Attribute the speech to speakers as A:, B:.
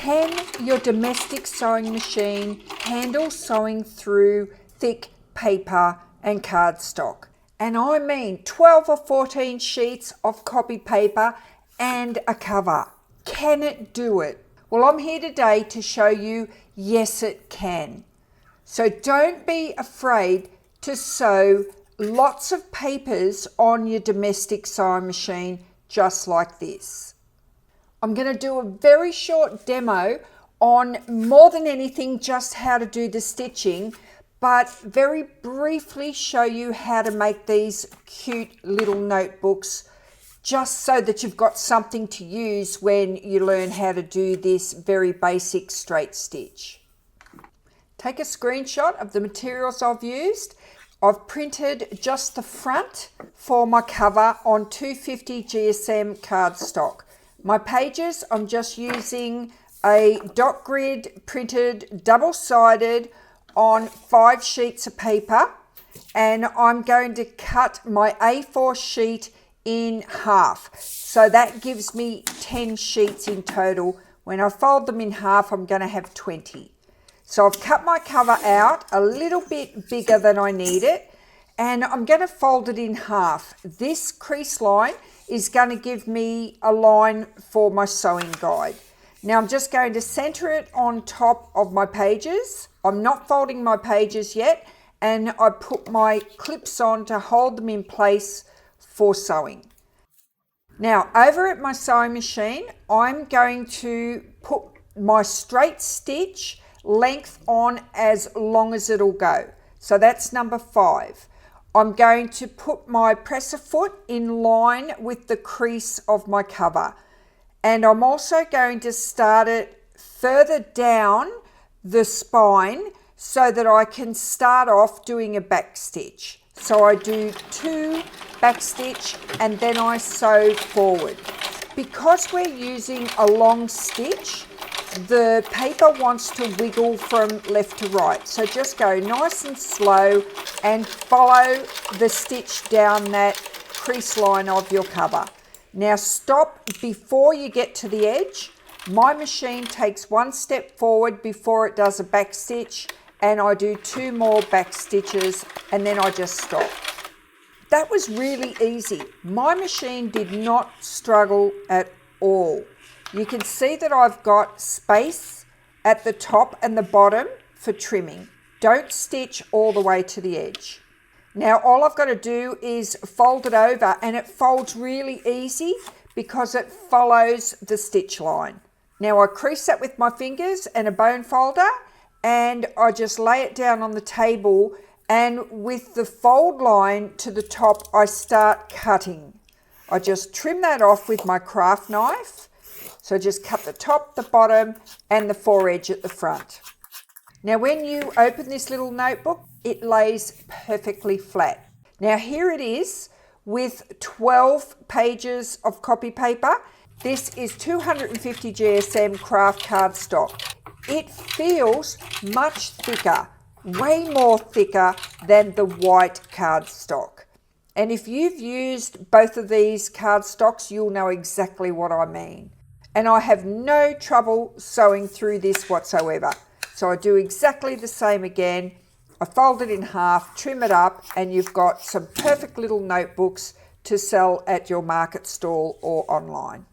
A: Can your domestic sewing machine handle sewing through thick paper and cardstock? And I mean 12 or 14 sheets of copy paper and a cover. Can it do it? Well, I'm here today to show you, yes, it can. So don't be afraid to sew lots of papers on your domestic sewing machine just like this. I'm going to do a very short demo on, more than anything, just how to do the stitching, but very briefly show you how to make these cute little notebooks, just so that you've got something to use when you learn how to do this very basic straight stitch. Take a screenshot of the materials I've used. I've printed just the front for my cover on 250 GSM cardstock. My pages, I'm just using a dot grid printed double-sided on 5 sheets of paper, and I'm going to cut my A4 sheet in half. So that gives me 10 sheets in total. When I fold them in half, I'm going to have 20. So I've cut my cover out a little bit bigger than I need it, and I'm going to fold it in half. This crease line is going to give me a line for my sewing guide. Now I'm just going to center it on top of my pages. I'm not folding my pages yet, and I put my clips on to hold them in place for sewing. Now over at my sewing machine, I'm going to put my straight stitch length on as long as it'll go. So that's number 5. I'm going to put my presser foot in line with the crease of my cover. And I'm also going to start it further down the spine so that I can start off doing a back stitch. So I do 2 back stitch and then I sew forward. Because we're using a long stitch, the paper wants to wiggle from left to right. So just go nice and slow and follow the stitch down that crease line of your cover. Now stop before you get to the edge. My machine takes 1 step forward before it does a back stitch, and I do 2 more back stitches and then I just stop. That was really easy. My machine did not struggle at all. You can see that I've got space at the top and the bottom for trimming. Don't stitch all the way to the edge. Now all I've got to do is fold it over, and it folds really easy because it follows the stitch line. Now I crease that with my fingers and a bone folder, and I just lay it down on the table, and with the fold line to the top I start cutting. I just trim that off with my craft knife. So just cut the top, the bottom, and the foredge at the front. Now when you open this little notebook, it lays perfectly flat. Now here it is with 12 pages of copy paper. This is 250 GSM craft cardstock. It feels much thicker, way more thicker than the white cardstock. And if you've used both of these cardstocks, you'll know exactly what I mean. And I have no trouble sewing through this whatsoever. So I do exactly the same again. I fold it in half, trim it up, and you've got some perfect little notebooks to sell at your market stall or online.